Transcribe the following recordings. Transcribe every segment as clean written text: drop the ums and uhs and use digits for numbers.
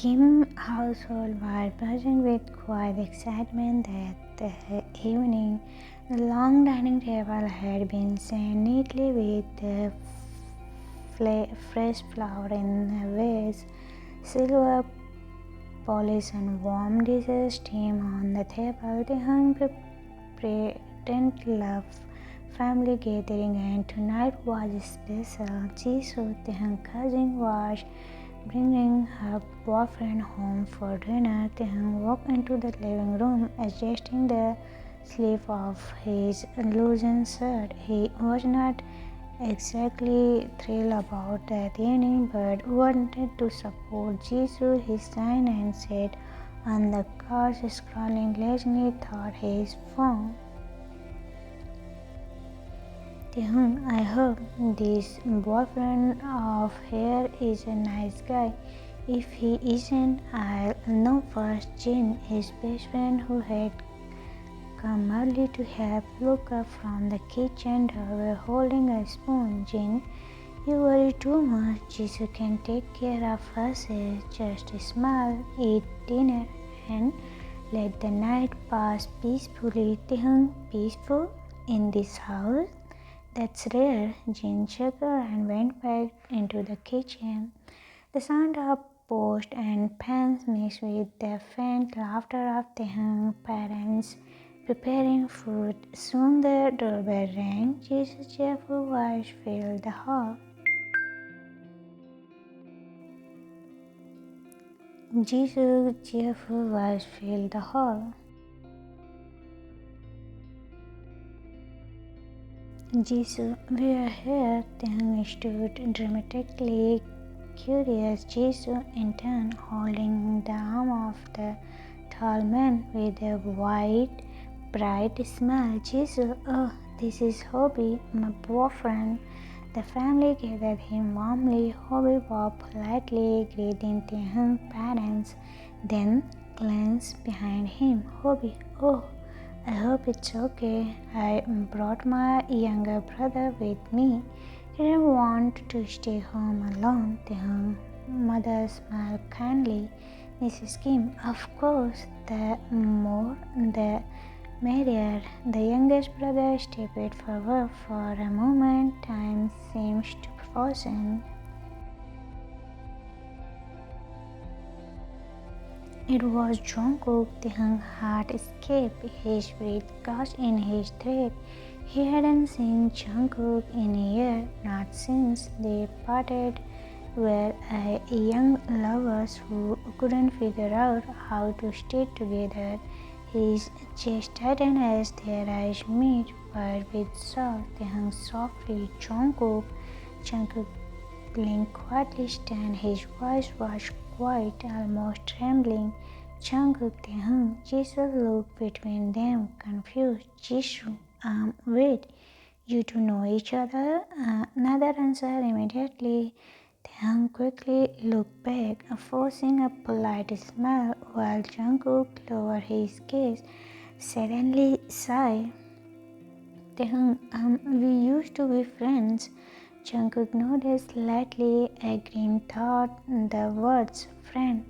Kim household was buzzing with quiet excitement that evening. The long dining table had been set neatly with the fresh flower in a vase, silver polish and warm dishes steam on the table. The hung pretend love family gathering, and tonight was special. Jisoo, the hung cousin, was bringing her boyfriend home for dinner. Taehyung walked into the living room, adjusting the sleeve of his loosened shirt. He was not exactly thrilled about that evening, but wanted to support Jisoo. He signed and sat on the couch, scrolling lazily through his phone. Taehyung, I hope this boyfriend of hers is a nice guy. If he isn't, I'll know first. Jin, his best friend who had come early to help, looked up from the kitchen doorway holding a spoon. Jin, you worry too much. Jisoo can take care of herself. Just smile, eat dinner, and let the night pass peacefully. Taehyung, peaceful? In this house? That's rare. Jin chuckled and went back into the kitchen. The sound of pots and pans mixed with the faint laughter of Taehyung's parents preparing food. Soon the doorbell rang. Jisoo's cheerful voice filled the hall. Jisoo's cheerful voice filled the hall. Jisoo, we are here. Taehyung stood dramatically curious. Jisoo, in turn, holding the arm of the tall man with a wide, bright smile. Jisoo, oh, this is Hobie, my boyfriend. The family gathered him warmly. Hobie bowed politely, greeting Taehyung's parents, then glanced behind him. Hobie, oh, I hope it's okay. I brought my younger brother with me. He didn't want to stay home alone. Taehyung's mother smiled kindly. Mrs. Kim, of course, the more the merrier. The youngest brother stepped forward. For a moment, time seemed to frozen. It was Jungkook. Taehyung's heart escaped. His breath caught in his throat. He hadn't seen Jungkook in a year, not since they parted were young lovers who couldn't figure out how to stay together. His chest tightened as their eyes met, wide with shock. Taehyung softly, Jungkook. Jungkook blinked quietly, and his voice was quiet, almost trembling. Jungkook, Taehyung. Jisoo looked between them, confused. Jisoo, wait, you two know each other? Neither answered immediately. Taehyung quickly looked back, forcing a polite smile, while Jungkook lowered his gaze, suddenly sighed. Taehyung, we used to be friends. Jungkook nodded slightly, agreeing. Thought the words "friend"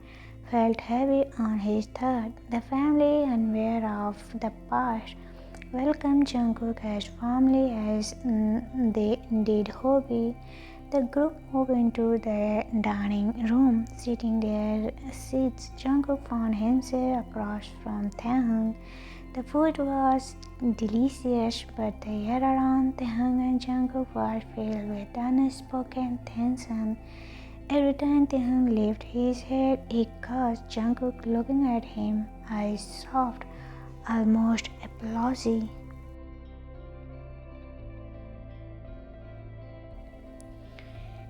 felt heavy on his throat. The family, unaware of the past, welcomed Jungkook as warmly as they did Hobie. The group moved into the dining room. Sitting their seats, Jungkook found himself across from Taehyung. The food was delicious, but the air around Taehyung and Jungkook was filled with unspoken tension. Every time Taehyung lifted his head, he caught Jungkook looking at him, eyes soft, almost applause.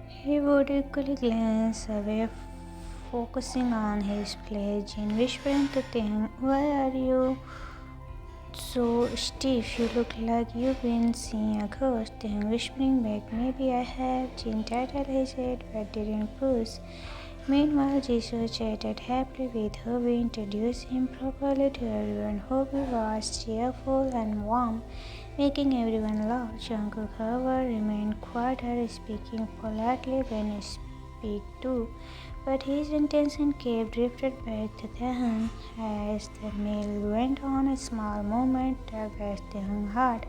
He would equally glance away, focusing on his plate. Jin whispering to Taehyung, why are you so stiff? You look like you've been seeing a ghost. Taehyung whispering back, maybe I have. Jin titled his head but didn't push. Meanwhile, Jisoo chatted happily with Hobie, introduced him properly to everyone. Hobie was cheerful and warm, making everyone laugh. Jungkook, however, remained quieter, speaking politely when he speak to but his attention kept drifted back to Taehyung. As the meal went on, a small moment tugged at Taehyung's heart.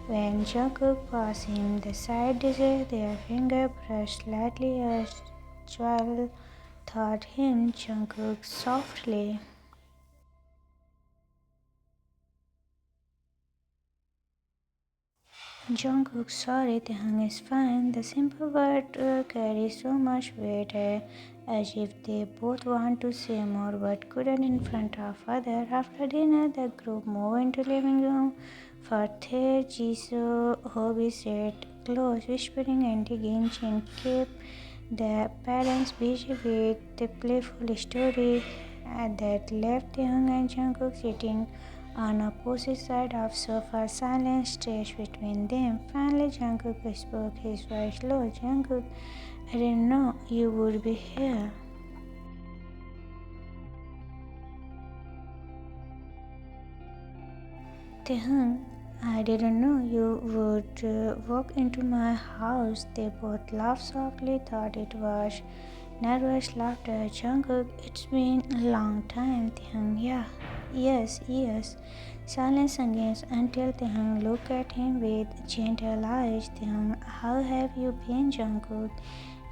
When Jungkook passed him the side dessert, their finger brushed slightly as Joel taught him Jungkook softly. Jungkook, sorry, Taehyung is fine. The simple word carries so much weight, as if they both want to say more but couldn't in front of others. After dinner, the group moved into living room. For there, Jisoo, Hobie sat close, whispering and digging and kept the parents busy with the playful story that left Taehyung and Jungkook sitting on opposite sides of sofa. Silence stretched between them. Finally, Jungkook spoke, his voice low. Jungkook, I didn't know you would be here. Taehyung, I didn't know you would walk into my house. They both laughed softly, thought it was nervous laughter. Jungkook, it's been a long time. Taehyung, yeah, yes. Silence again until Taehyung looked at him with gentle eyes. Taehyung, how have you been, Jungkook?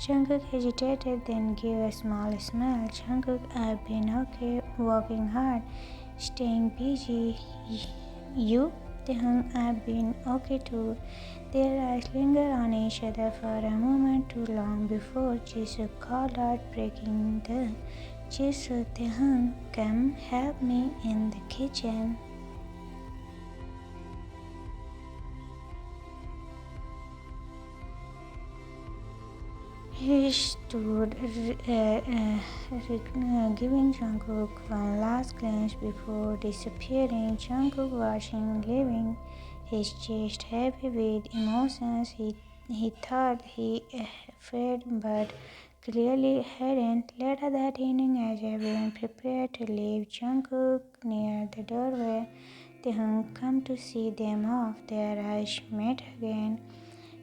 Jungkook hesitated, then gave a small smile. Jungkook, I've been okay, working hard, staying busy. You? Taehyung, I've been okay too. Their eyes lingered on each other for a moment too long before Jisoo called out, breaking the Jisoo, Taehyung, come help me in the kitchen. He stood, giving Jungkook one last glance before disappearing. Jungkook watched him leaving, his chest heavy with emotions. He thought he feared, but clearly hadn't. Later that evening, as everyone prepared to leave, Jungkook near the doorway, Taehyung come to see them off. Their eyes met again.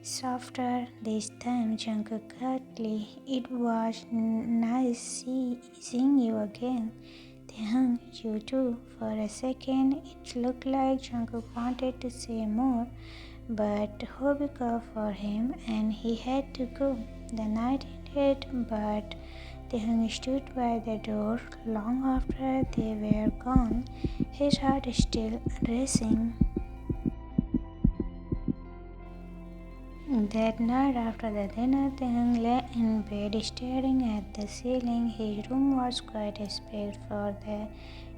Softer this time, Jungkook curtly. It was nice seeing you again. Taehyung, you too. For a second, it looked like Jungkook wanted to say more, but Hobie called for him and he had to go. The night ended, but Taehyung stood by the door long after they were gone, his heart still racing. That night after the dinner, Taehyung lay in bed staring at the ceiling. His room was quite a space for the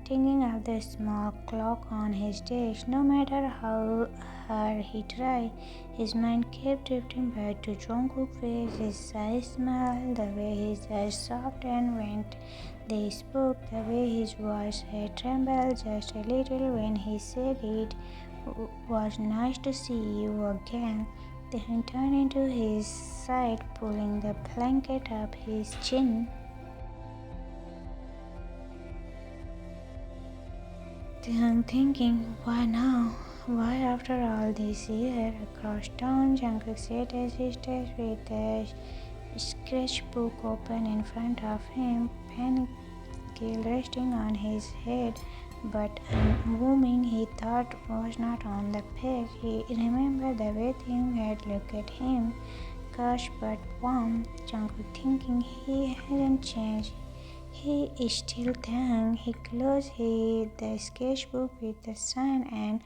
ticking of the small clock on his desk. No matter how hard he tried, his mind kept drifting back to Jungkook's face, his eyes smiled, the way his eyes softened when they spoke, the way his voice had trembled just a little when he said it was nice to see you again. Then turned into his side, pulling the blanket up his chin. Then thinking, why now? Why after all this year? Across town, Jungkook sat at his desk with the sketchbook open in front of him, pen resting on his head, but unmoving. He thought was not on the page. He remembered the way Tim had looked at him, harsh but warm. Jungkook thinking he hadn't changed. He is still Tang. He closed the sketchbook with the sign and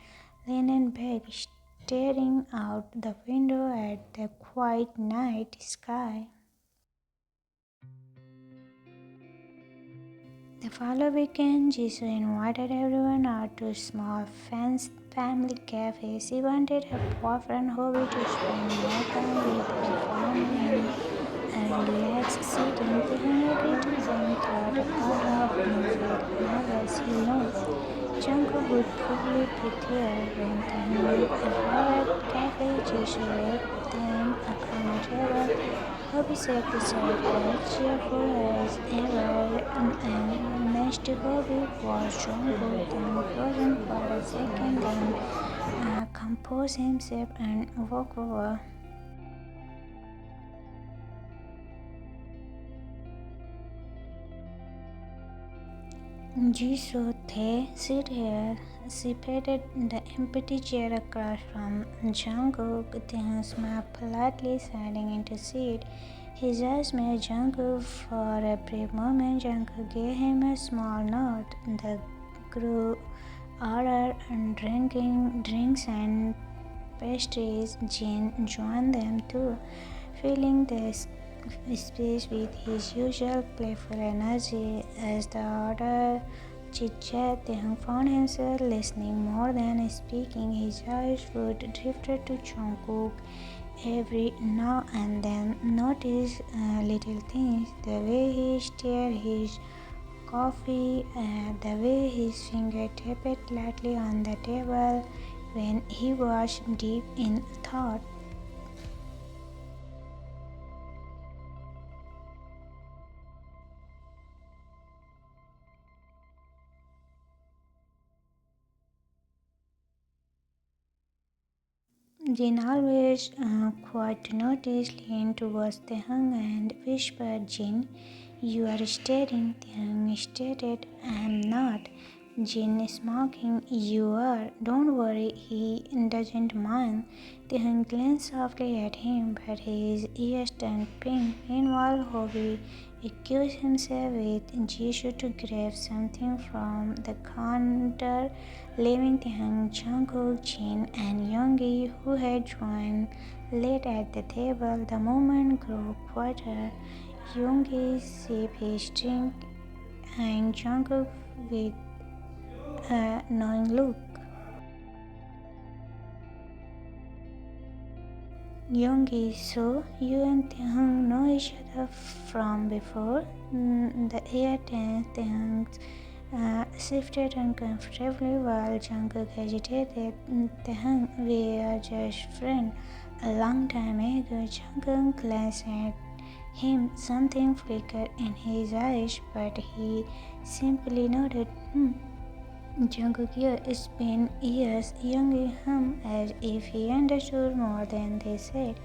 leaned back, staring out the window at the quiet night sky. The following weekend, Jisoo invited everyone out to a small family cafe. She wanted her boyfriend Hobie to spend more time with her family and relax sitting. Taehyung agreed to them, thought a part of him felt nervous. He knows Jungkook would probably be there. When Taehyung arrived at the cafe, Jisoo led them around a table. Hobie sat beside her, cheerful as ever, and next to Hobie was Jungkook. Then frozen for a second, then composed himself and walked over. Jisoo Tae, sit here. She patted the empty chair across from Jungkook. Taehyung smiled politely, sliding into seat. His eyes met Jungkook for a brief moment. Jungkook gave him a small nod. The group ordered drinking drinks and pastries. Jin joined them too, filling the space with his usual playful energy. As the order chit-chat, Taehyung found himself listening more than speaking. His eyes would drifted to Jungkook every now and then, notice little things, the way he stirred his coffee, the way his finger tapped lightly on the table when he was deep in thought. Jin always quite noticed, leaned towards Taehyung and whispered, Jin, you are staring. Taehyung stated, I am not. Jin smoking, you are. Don't worry, he doesn't mind. Taehyung glanced softly at him, but his ears turned pink. Meanwhile, Hobie accused himself with Jisoo to grab something from the counter, leaving Taehyung, Jungkook, Jin, and Yoongi, who had joined late at the table. The moment grew quieter. Yoongi sipped his drink, and Jungkook with a knowing look. Yoongi, so you and Taehyung know each other from before? The air tense. Taehyung shifted uncomfortably while Jungkook hesitated. Taehyung, we are just friends. A long time ago, Jungkook glanced at him. Something flickered in his eyes, but he simply nodded. Jungkook, yeah, it's been years. Youngie hummed as if he understood more than they said.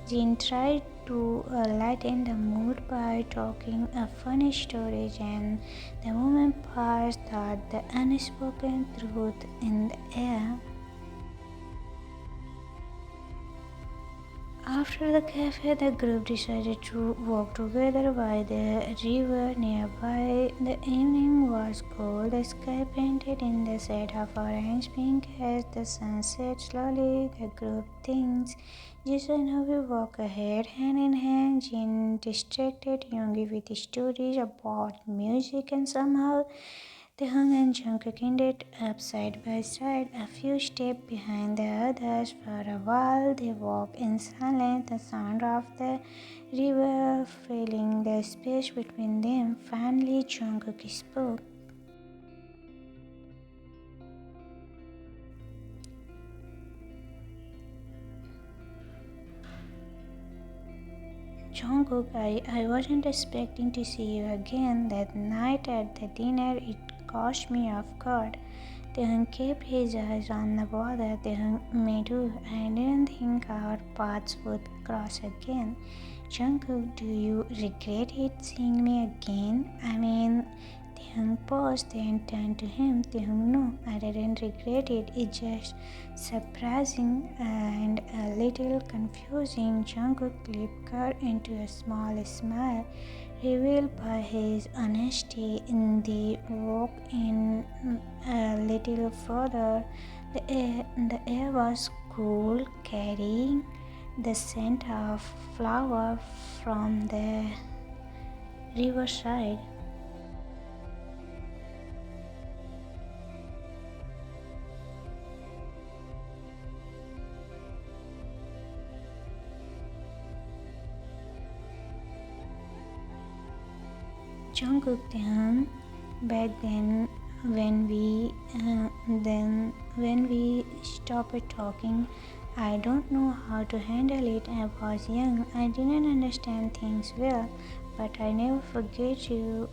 Jin tried to lighten the mood by talking a funny story, and the moment passed, thought the unspoken truth in the air. After the cafe, the group decided to walk together by the river nearby. The evening was cold, the sky painted in the shade of orange pink as the sun set slowly. The group thinks Jisoo and Hobby walk ahead, hand in hand. Jin distracted Yoongi with stories about music, and somehow Taehyung and Jungkook ended up side by side, a few steps behind the others. For a while, they walked in silence, the sound of the river filling the space between them. Finally, Jungkook spoke. Jungkook, I wasn't expecting to see you again. That night at the dinner, it caught me off guard. Taehyung kept his eyes on the water. Taehyung, me too. I didn't think our paths would cross again. Jungkook, do you regret it seeing me again? I mean, Taehyung paused, then turned to him. Taehyung, no, I didn't regret it. It's just surprising and a little confusing. Jungkook clipped her into a small smile, revealed by his honesty. In the walk in a little further, the air was cool, carrying the scent of flower from the riverside. Jungkook Taehyung, back then when we stopped talking, I don't know how to handle it. I was young. I didn't understand things well, but I never forget you.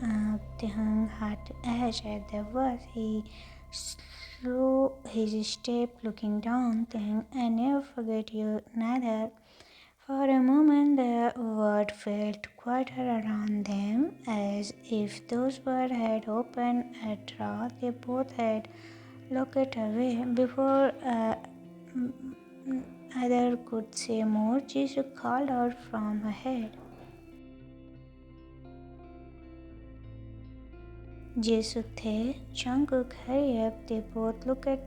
Taehyung had edge at the words. He slowed his step, looking down. Taehyung, I never forget you neither. For a moment the world felt quieter around them, as if those words had opened a drawer they both had locked away. Before either could say more, Jisoo called out from ahead. Jisoo, Tae, Jungkook, hurry up. They both looked at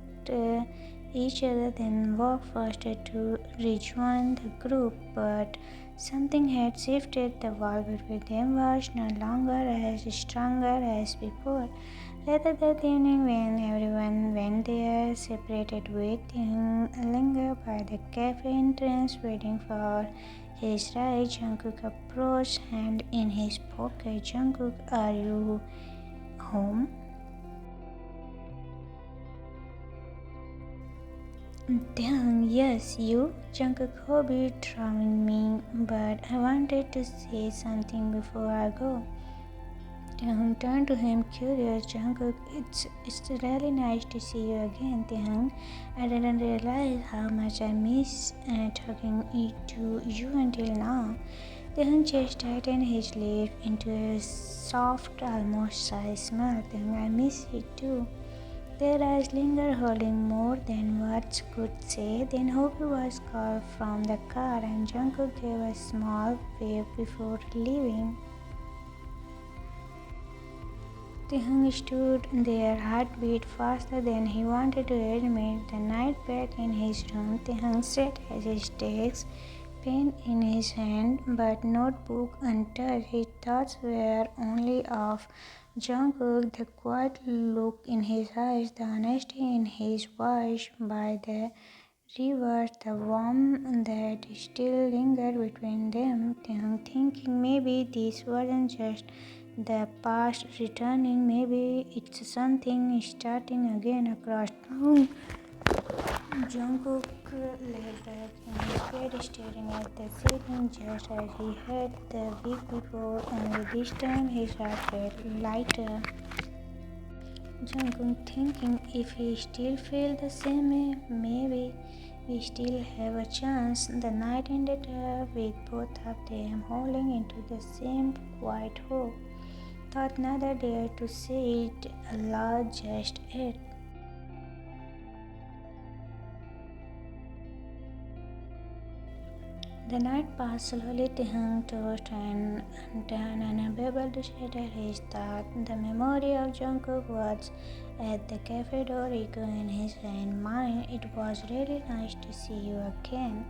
each other, then walked faster to rejoin the group. But something had shifted. The wall between them was no longer as stronger as before. Later that evening, when everyone went their separated ways, Taehyung lingered by the cafe entrance, waiting for his ride. Jungkook approached, hand in his pocket. Jungkook, are you home? Dang, yes, you? Jungkook hobby drawing me, but I wanted to say something before I go. Taehyung turned to him, curious. Jungkook, it's really nice to see you again, Taehyung. I didn't realize how much I miss talking to you until now. Taehyung chest tightened his lips into a soft, almost shy smile. Taehyung, I miss you too. Their eyes lingered, holding more than words could say. Then Hobi was called from the car, and Jungkook gave a small wave before leaving. Taehyung stood there, heartbeat faster than he wanted to admit. The night back in his room, Taehyung sat at his desk, pen in his hand, but notebook untouched. His thoughts were only of Jungkook, the quiet look in his eyes, the honesty in his voice by the river, the warmth that still lingered between them. Taehyung thinking maybe this wasn't just the past returning, maybe it's something starting again across town. Jungkook lay back in his bed, staring at the ceiling just as he had the week before, only this time his heart felt lighter. Jungkook thinking if he still feels the same way, maybe we still have a chance. The night ended up with both of them holding into the same quiet hope. Thought neither dared to say it aloud just yet. The night passed slowly. Taehyung tossed and turned, unable to settle his thought. The memory of Jungkook was at the cafe door, echo in his mind. It was really nice to see you again.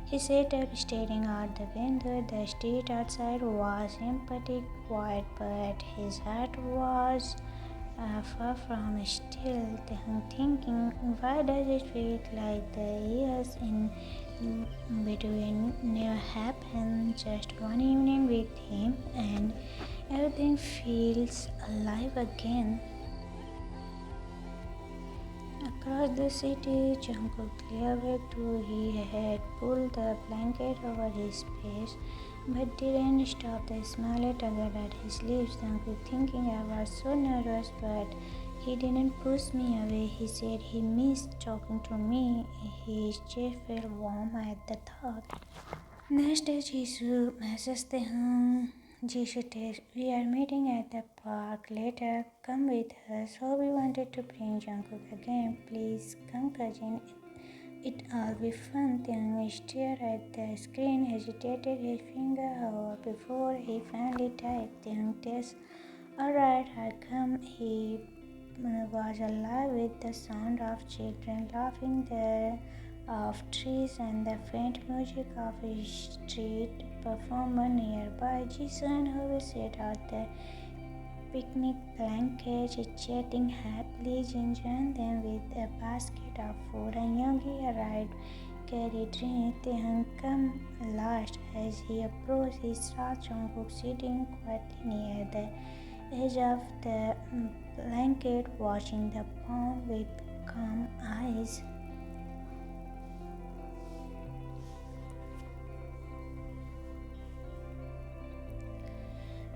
He sat up, staring out the window. The street outside was empty, quiet, but his heart was far from still. Taehyung thinking, why does it feel like the years in between never happened? Just one evening with him, and everything feels alive again. Across the city, Jungkook lay awake too. He had pulled the blanket over his face, but didn't stop the smile tugged at his lips. Jungkook thinking, I was so nervous, but he didn't push me away. He said he missed talking to me. His chest felt warm at the thought. Next day, Jisoo messaged Taehyung. Jisoo text, we are meeting at the park later. Come with us. So we wanted to bring Jungkook again. Please come, cousin. It'll be fun. Taehyung stared at the screen, hesitated his finger hovered before he finally typed. Taehyung text, alright, I'll come. He was alive with the sound of children laughing, the of trees, and the faint music of a street performer nearby. Jisoo and Hobi sat out the picnic blankets, chatting happily. Jin joined them with a basket of food, and Yogi arrived carried drink. Taehyung come last. As he approached, he saw Jungkook sitting quietly near the edge of the blanket, watching the pond with calm eyes.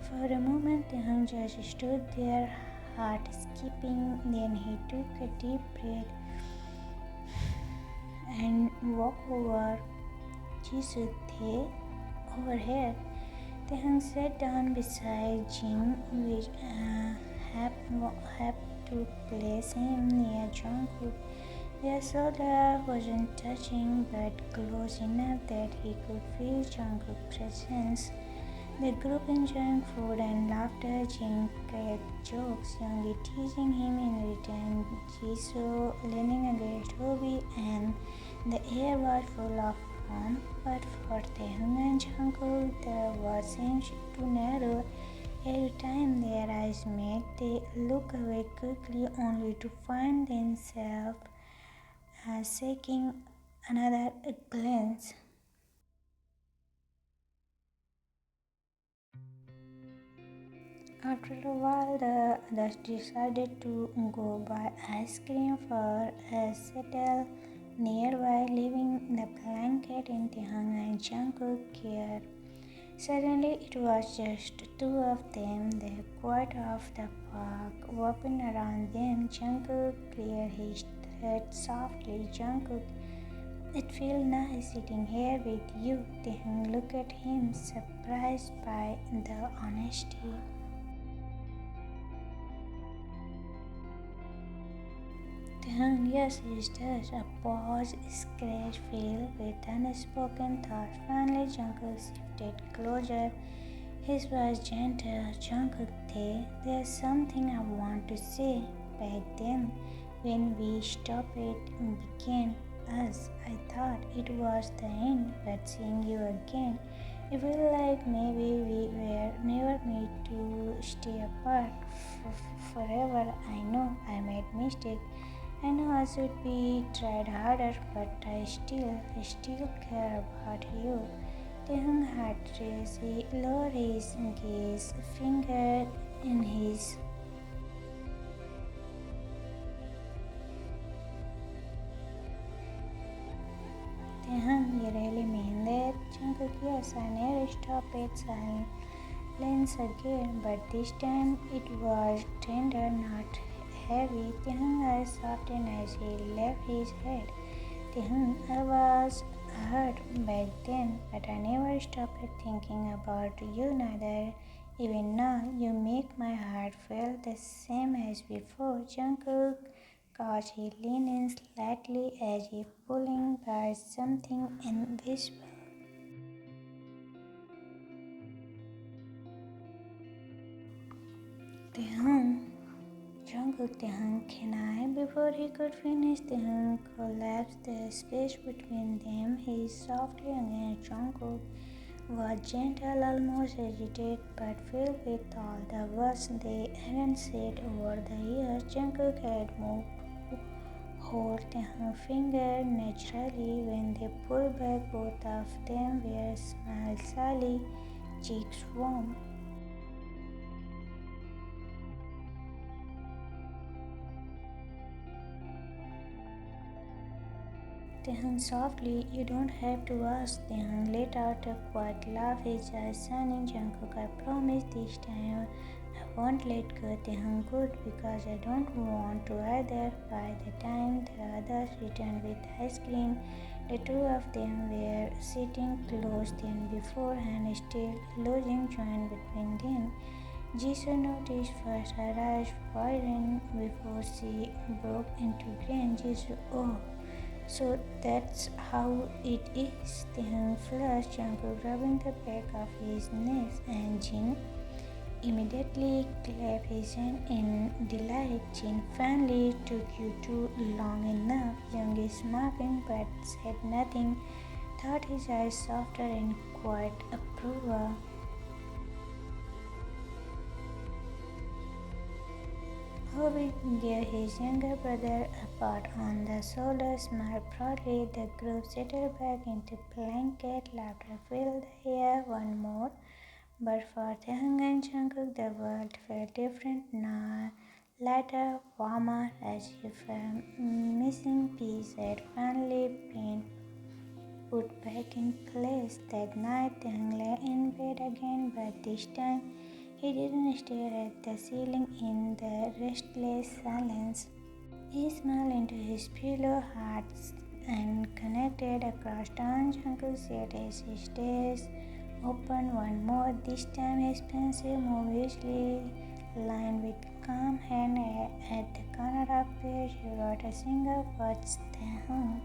For a moment, Taehyung just stood there, heart skipping. Then he took a deep breath and walked over Jisoo, they over here. Taehyung sat down beside Jin, which happened to place him near Jungkook. Their shoulder wasn't touching, but close enough that he could feel Jungkook's presence. The group enjoying food and laughter, Jin cracked jokes, Yoongi teasing him in return, Jisoo leaning against Hobie, and the air was full of warmth. But for Taehyung and Jungkook, the world seemed to narrow. Every time their eyes met, they looked away quickly, only to find themselves seeking another glance. After a while, the others decided to go buy ice cream for a settle nearby, leaving the blanket in Taehyung and Jungkook's care. Suddenly, it was just two of them. The quiet of the park opened around them. Jungkook cleared his throat softly. Jungkook, it feels nice sitting here with you. Taehyung looked at him, surprised by the honesty. Taehyung, yes, it does. A pause, scratch filled with unspoken thoughts. Finally, Jungkook shifted closer. His voice gentle. Jungkook, there's something I want to say. Back then, when we stopped it began us, I thought it was the end, but seeing you again, it felt like maybe we were never made to stay apart forever. I know I made mistakes. I know I should be tried harder, but I still care about you. Taehyung had raised, he lowered his gaze, finger in his. Taehyung, you really mean that? Jungkook, yes, I never stopped at silence again, but this time it was tender, not heavy. Taehyung eyes softened as he left his head. Taehyung, I was hurt back then, but I never stopped thinking about you neither. Even now, you make my heart feel the same as before. Jungkook caught he leaned in slightly as if pulling by something invisible. Taehyung, Jungkook, Taehyung, can I? Before he could finish, Taehyung collapsed. The space between them, his softly against Jungkook, was gentle, almost agitated, but filled with all the words they hadn't said over the years. Jungkook had moved hold Taehyung's finger naturally. When they pulled back, both of them were smiled slyly, cheeks warm. Taehyung softly, you don't have to ask. Taehyung let out a quiet laugh, his eyes shining. Jungkook, I promise this time I won't let go. Taehyung, good, because I don't want to either. By the time the others returned with ice cream, the two of them were sitting close than before and still losing joint between them. Jisoo noticed first her eyes widened before she broke into grin. Jisoo, oh. So that's how it is. Taehyung flushed, Jungkook rubbing the back of his neck, and Jin immediately clapped his hand in delight. Jin, finally took you too long enough. Young is smirking but said nothing, thought his eyes softer in quiet approval. Hobbit gave his younger brother a pat on the shoulder, smiled proudly. The group settled back into blanket, laughter filled the air one more. But for Taehyung and Jungkook, the world felt different now, lighter, warmer, as if a missing piece had finally been put back in place. That night, Taehyung lay in bed again, but this time he didn't stare at the ceiling in the restless silence. He smiled into his pillow, heart and connected across town. Jungkook said his stage opened one more, this time expensive move usually lined with calm hand at the corner of page. He wrote a single, What's the home?